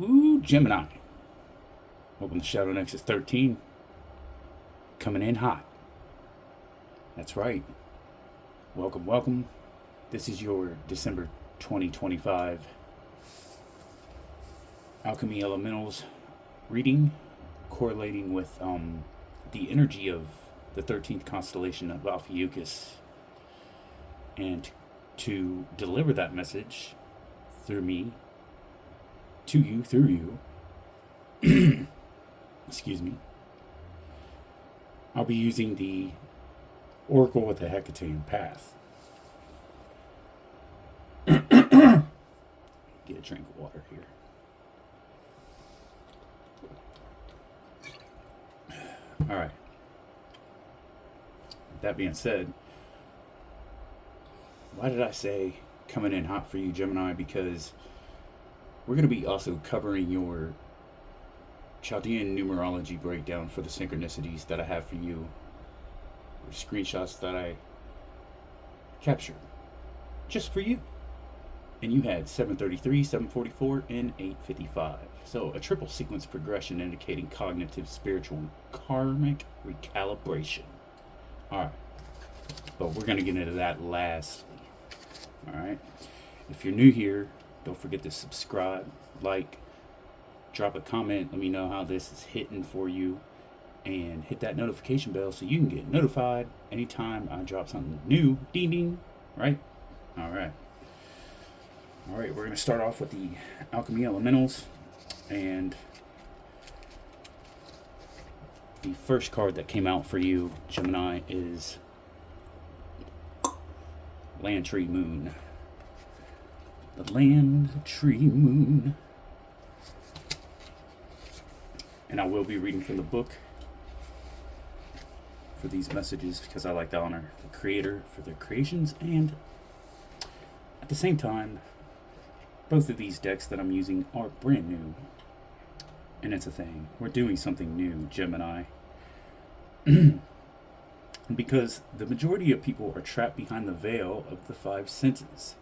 Ooh, Gemini. Welcome to Shadow Nexus 13. Coming in hot. That's right. Welcome, welcome. This is your December 2025 Alchemy Elementals reading, correlating with the energy of the 13th constellation of Ophiuchus. And to deliver that message through me, to you, through you, excuse me, I'll be using the Oracle with the Hekatean Path. Get a drink of water here. All right. That being said, why did I say coming in hot for you, Gemini? Because we're going to be also covering your Chaldean numerology breakdown for the synchronicities that I have for you, or screenshots that I captured just for you. And you had 733, 744, and 855. So a triple sequence progression indicating cognitive, spiritual, karmic recalibration. All right. But we're going to get into that lastly. All right. If you're new here, don't forget to subscribe, like, drop a comment. Let me know how this is hitting for you. And hit that notification bell so you can get notified anytime I drop something new. Ding, ding. Right? All right. All right. We're going to start off with the Alchemy Elementals. And the first card that came out for you, Gemini, is Land Tree Moon. The Land Tree Moon. And I will be reading from the book for these messages because I like to honor the creator for their creations. And at the same time, both of these decks that I'm using are brand new. And it's a thing. We're doing something new, Gemini. Because the majority of people are trapped behind the veil of the five senses.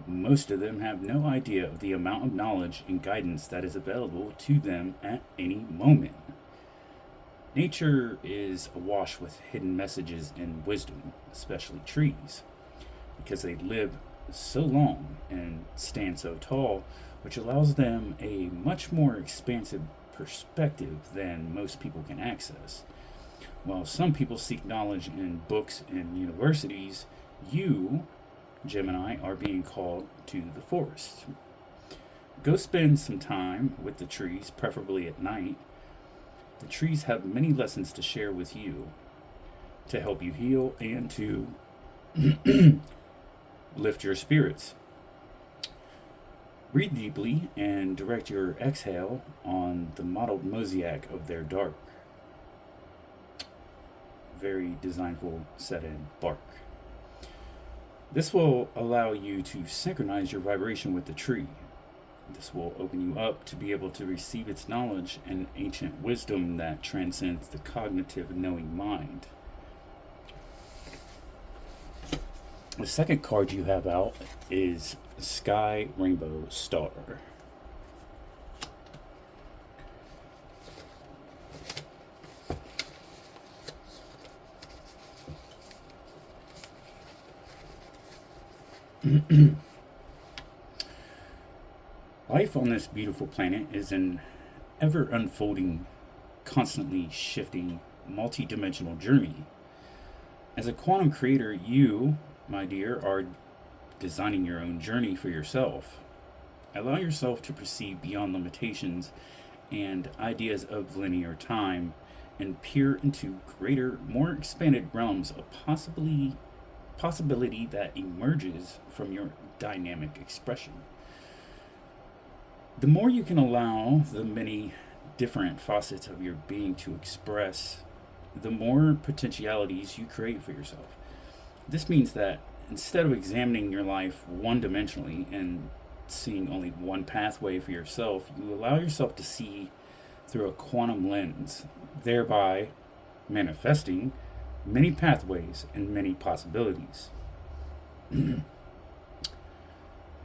Most of them have no idea of the amount of knowledge and guidance that is available to them at any moment. Nature is awash with hidden messages and wisdom, especially trees, because they live so long and stand so tall, which allows them a much more expansive perspective than most people can access. While some people seek knowledge in books and universities, you, Gemini, are being called to the forest. Go spend some time with the trees, preferably at night. The trees have many lessons to share with you, to help you heal and to lift your spirits. Breathe deeply and direct your exhale on the mottled mosaic of their dark, very designful set-in bark. This will allow you to synchronize your vibration with the tree. This will open you up to be able to receive its knowledge and ancient wisdom that transcends the cognitive knowing mind. The second card you have out is Sky Rainbow Star. Life on this beautiful planet is an ever unfolding, constantly shifting, multi-dimensional journey. As a quantum creator, you, my dear, are designing your own journey for yourself. Allow yourself to perceive beyond limitations and ideas of linear time and peer into greater, more expanded realms of possibility that emerges from your dynamic expression. The more you can allow the many different facets of your being to express, the more potentialities you create for yourself. This means that instead of examining your life one-dimensionally and seeing only one pathway for yourself, you allow yourself to see through a quantum lens, thereby manifesting many pathways and many possibilities.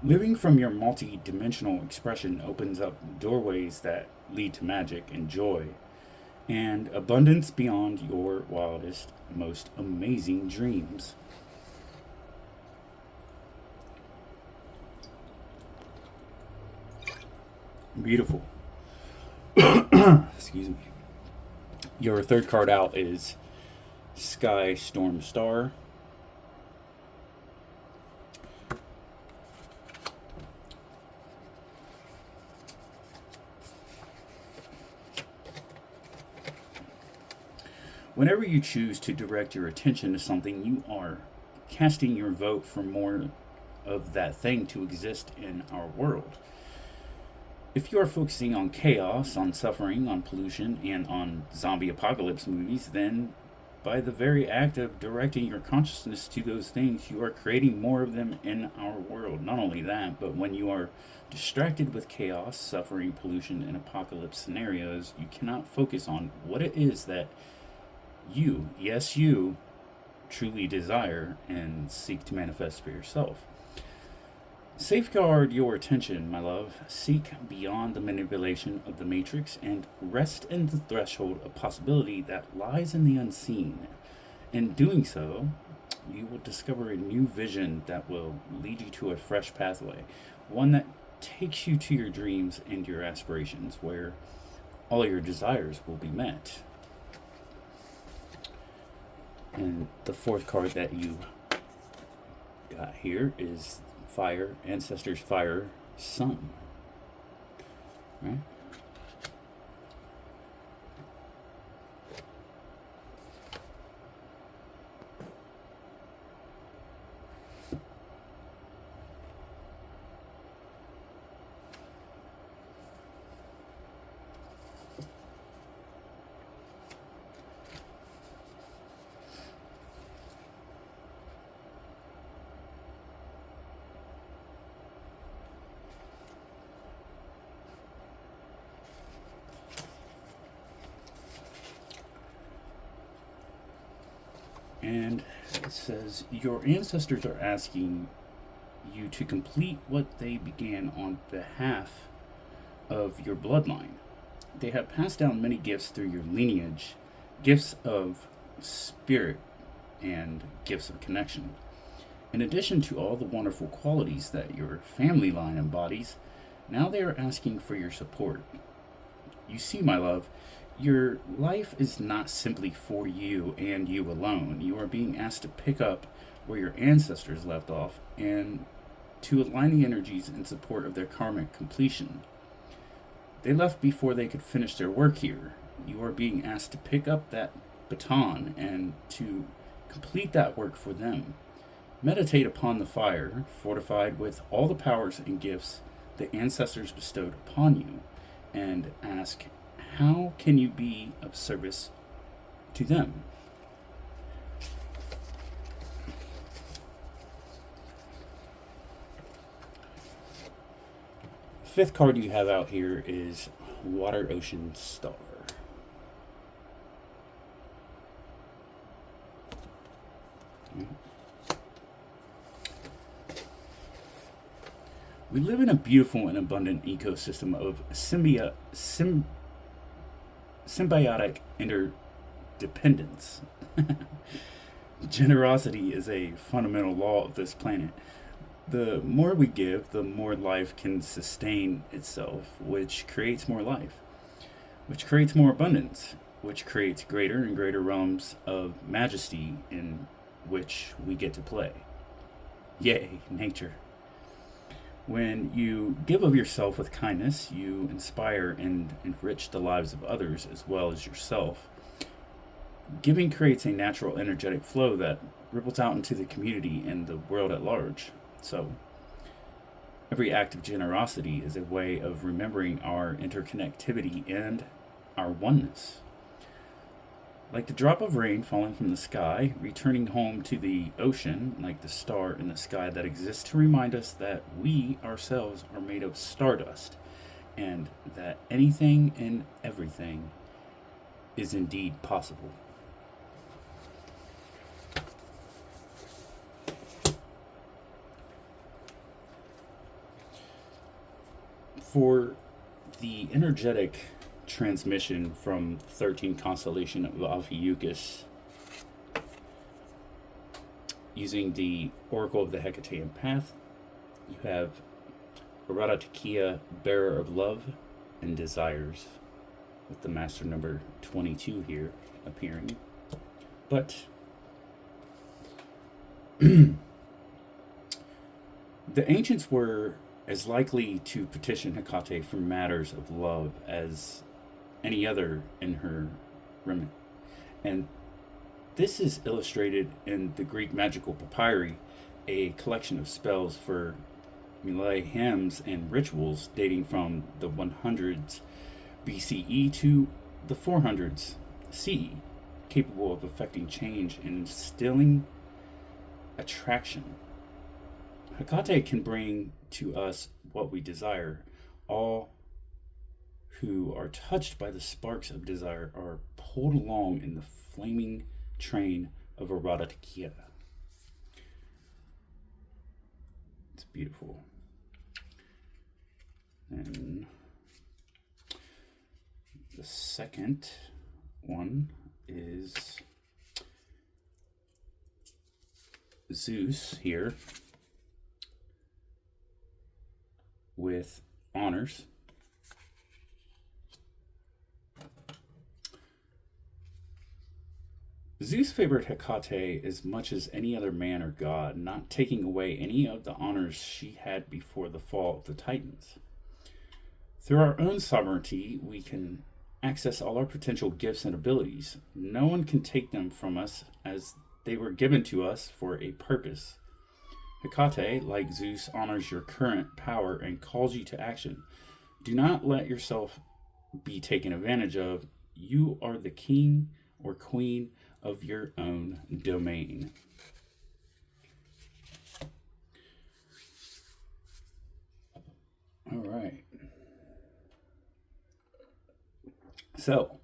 Living from your multi-dimensional expression opens up doorways that lead to magic and joy and abundance beyond your wildest, most amazing dreams. Beautiful. Excuse me. Your third card out is Sky Storm Star. Whenever you choose to direct your attention to something, you are casting your vote for more of that thing to exist in our world. If you are focusing on chaos, on suffering, on pollution, and on zombie apocalypse movies, then by the very act of directing your consciousness to those things, you are creating more of them in our world. Not only that, but when you are distracted with chaos, suffering, pollution, and apocalypse scenarios, you cannot focus on what it is that you, yes, you, truly desire and seek to manifest for yourself. Safeguard your attention, my love. Seek beyond the manipulation of the matrix and rest in the threshold of possibility that lies in the unseen. In doing so, you will discover a new vision that will lead you to a fresh pathway, one that takes you to your dreams and your aspirations, where all your desires will be met. And the fourth card that you got here is Fire, Ancestors Fire, Sun. Right? And it says, your ancestors are asking you to complete what they began on behalf of your bloodline. They have passed down many gifts through your lineage, gifts of spirit and gifts of connection. In addition to all the wonderful qualities that your family line embodies, now they are asking for your support. You see, my love, your life is not simply for you and you alone. You are being asked to pick up where your ancestors left off and to align the energies in support of their karmic completion. They left before they could finish their work here. You are being asked to pick up that baton and to complete that work for them. Meditate upon the fire, fortified with all the powers and gifts the ancestors bestowed upon you, and ask, how can you be of service to them? Fifth card you have out here is Water Ocean Star. We live in a beautiful and abundant ecosystem of symbiotic interdependence. Generosity is a fundamental law of this planet. The more we give, the more life can sustain itself, which creates more life, which creates more abundance, which creates greater and greater realms of majesty in which we get to play. Yay, nature. When you give of yourself with kindness, you inspire and enrich the lives of others as well as yourself. Giving creates a natural energetic flow that ripples out into the community and the world at large. So, every act of generosity is a way of remembering our interconnectivity and our oneness. Like the drop of rain falling from the sky, returning home to the ocean, like the star in the sky that exists to remind us that we ourselves are made of stardust, and that anything and everything is indeed possible. For the energetic transmission from 13th constellation of Ophiuchus, using the Oracle of the Hekatean Path, you have Hekatean, bearer of love and desires, with the master number 22 here appearing. But the ancients were as likely to petition Hekate for matters of love as any other in her remit. And this is illustrated in the Greek magical papyri, a collection of spells for melee hymns and rituals dating from the 100s BCE to the 400s CE, capable of affecting change and instilling attraction. Hekate can bring to us what we desire. All who are touched by the sparks of desire are pulled along in the flaming train of Hekatean. It's beautiful. And the second one is Zeus here with honors. Zeus favored Hekate as much as any other man or god, not taking away any of the honors she had before the fall of the Titans. Through our own sovereignty, we can access all our potential gifts and abilities. No one can take them from us, as they were given to us for a purpose. Hekate, like Zeus, honors your current power and calls you to action. Do not let yourself be taken advantage of. You are the king or queen of your own domain. All right. So,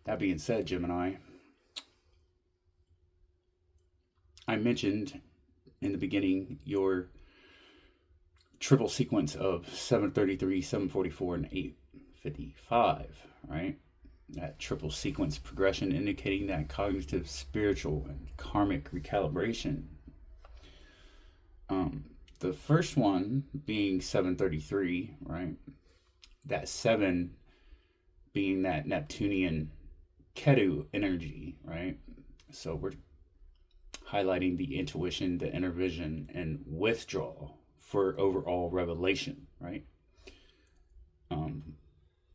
that being said, Gemini, I mentioned in the beginning your triple sequence of 733, 744, and 855, right? That triple sequence progression indicating that cognitive, spiritual, and karmic recalibration. The first one being 733, right? That 7 being that Neptunian Ketu energy, right? So we're highlighting the intuition, the inner vision, and withdrawal for overall revelation, right?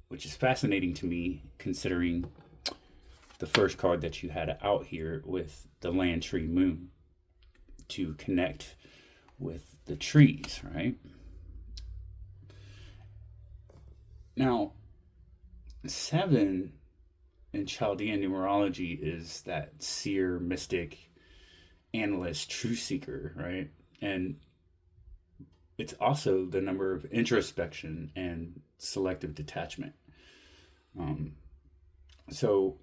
Which is fascinating to me, considering the first card that you had out here with the land tree moon to connect with the trees, right? Now, 7 in Chaldean numerology is that seer, mystic, analyst, truth seeker, right? And it's also the number of introspection and selective detachment. So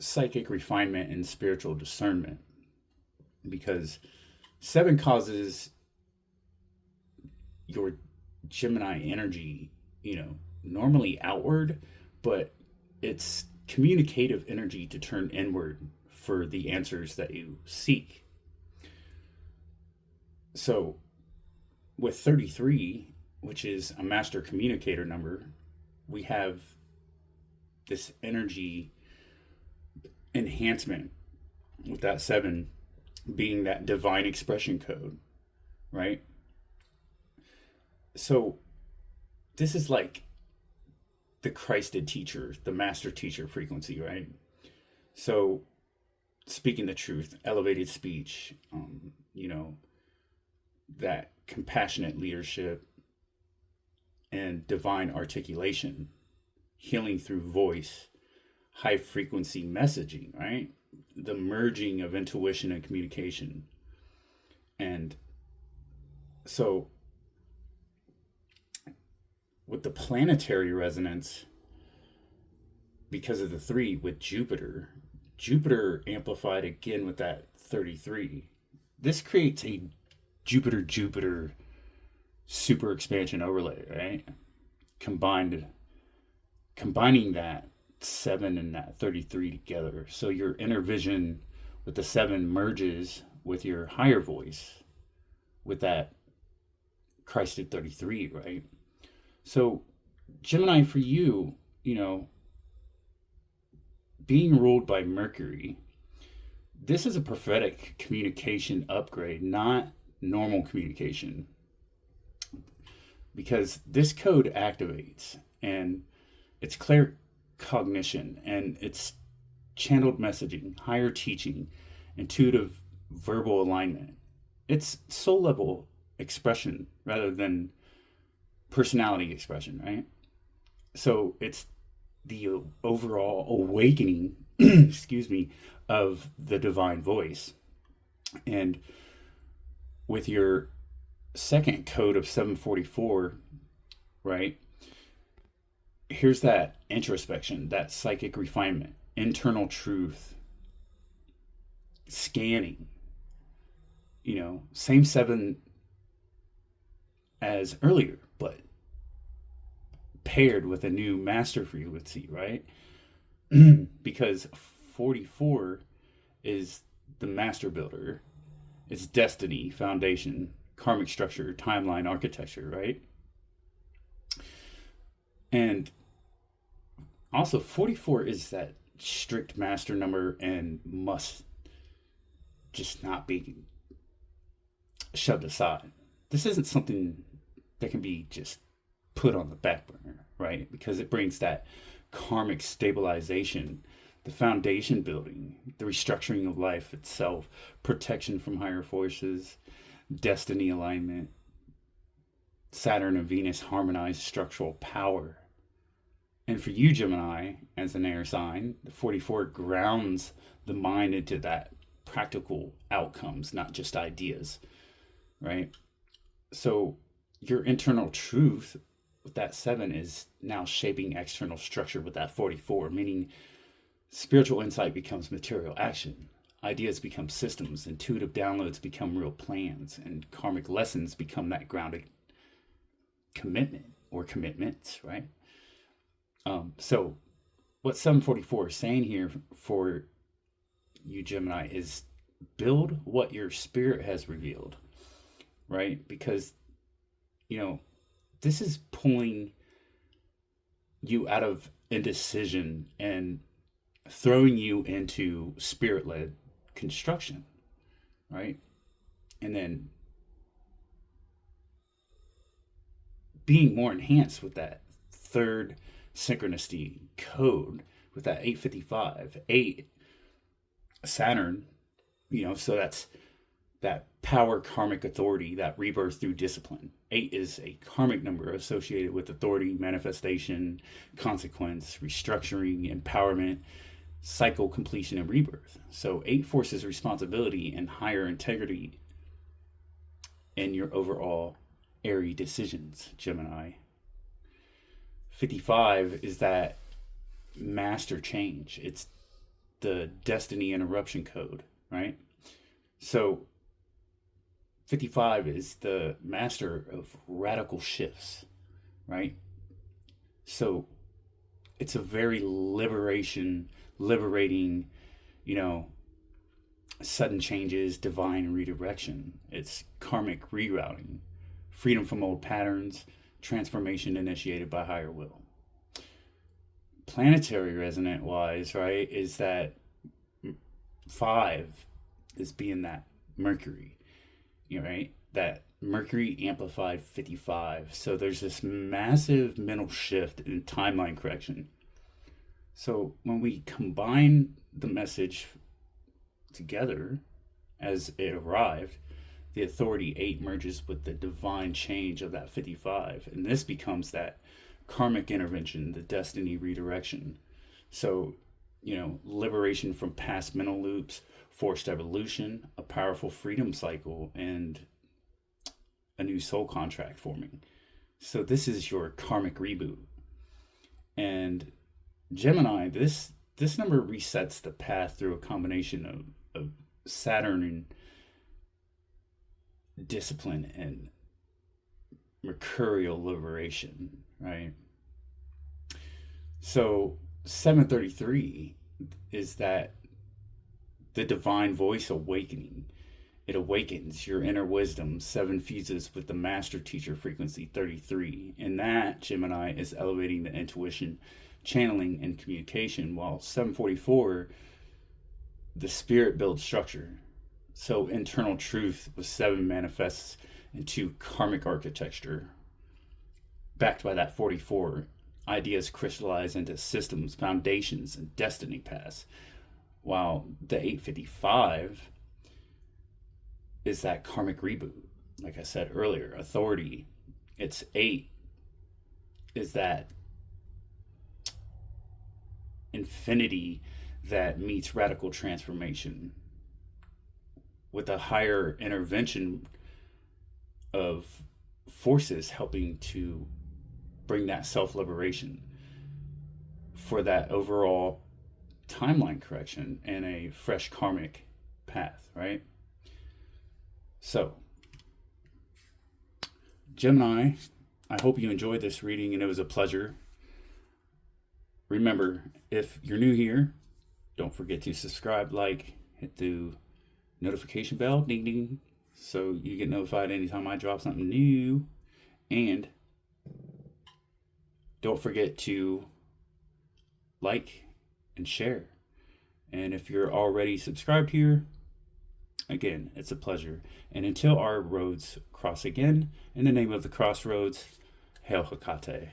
psychic refinement and spiritual discernment, because 7 causes your Gemini energy, normally outward, but it's communicative energy to turn inward for the answers that you seek. So with 33, which is a master communicator number, we have this energy enhancement with that 7 being that divine expression code, right? So this is like the Christed teacher, the master teacher frequency, right? So speaking the truth, elevated speech, that compassionate leadership and divine articulation, healing through voice, high frequency messaging, right? The merging of intuition and communication. And so with the planetary resonance, because of the 3 with Jupiter amplified again with that 33. This creates a Jupiter super expansion overlay, right? Combining that 7 and that 33 together. So your inner vision with the 7 merges with your higher voice with that Christed 33, right? So Gemini, for you, being ruled by Mercury, this is a prophetic communication upgrade, not normal communication. Because this code activates, and it's clear cognition, and it's channeled messaging, higher teaching, intuitive verbal alignment. It's soul level expression rather than personality expression, right? So it's the overall awakening, excuse me, of the divine voice. And with your second code of 744, right? Here's that introspection, that psychic refinement, internal truth, scanning, same 7 as earlier, but paired with a new master frequency, right? Because 44 is the master builder, it's destiny, foundation, karmic structure, timeline, architecture, right? And also 44 is that strict master number and must just not be shoved aside. This isn't something that can be just put on the back burner, right? Because it brings that karmic stabilization, the foundation building, the restructuring of life itself, protection from higher forces, destiny alignment, Saturn and Venus harmonized structural power. And for you, Gemini, as an air sign, the 44 grounds the mind into that practical outcomes, not just ideas, right? So your internal truth with that 7 is now shaping external structure with that 44, meaning spiritual insight becomes material action. Ideas become systems, intuitive downloads become real plans, and karmic lessons become that grounded commitment or commitments, right? So what 744 is saying here for you, Gemini, is build what your spirit has revealed, right? Because, this is pulling you out of indecision and throwing you into spirit-led construction, right? And then being more enhanced with that third synchronicity code with that 855, 8 Saturn, so that's that power, karmic authority, that rebirth through discipline. 8 is a karmic number associated with authority, manifestation, consequence, restructuring, empowerment, cycle completion, and rebirth. So 8 forces responsibility and higher integrity in your overall airy decisions, Gemini. 55 is that master change. It's the destiny interruption code, right? So 55 is the master of radical shifts, right? So it's a very liberating, sudden changes, divine redirection. It's karmic rerouting, freedom from old patterns, transformation initiated by higher will. Planetary resonant wise, right, is that 5 is being that Mercury, right? That Mercury amplified 55. So there's this massive mental shift in timeline correction. So when we combine the message together as it arrived, the authority 8 merges with the divine change of that 55. And this becomes that karmic intervention, the destiny redirection. So, liberation from past mental loops, forced evolution, a powerful freedom cycle, and a new soul contract forming. So this is your karmic reboot. And Gemini, this number resets the path through a combination of Saturn and discipline and mercurial liberation, right? So 733 is that the divine voice awakening. It awakens your inner wisdom. 7 fuses with the master teacher frequency 33. And that, Gemini, is elevating the intuition, channeling, and communication, while 744, the spirit builds structure. So internal truth with 7 manifests into karmic architecture. Backed by that 44, ideas crystallize into systems, foundations, and destiny paths. While the 855 is that karmic reboot. Like I said earlier, authority. It's 8 is that infinity that meets radical transformation with a higher intervention of forces helping to bring that self-liberation for that overall timeline correction and a fresh karmic path, right? So, Gemini, I hope you enjoyed this reading and it was a pleasure. Remember, if you're new here, don't forget to subscribe, like, hit the notification bell, ding ding, so you get notified anytime I drop something new. And don't forget to like and share. And if you're already subscribed here, again, it's a pleasure. And until our roads cross again, in the name of the Crossroads, hail Hekate.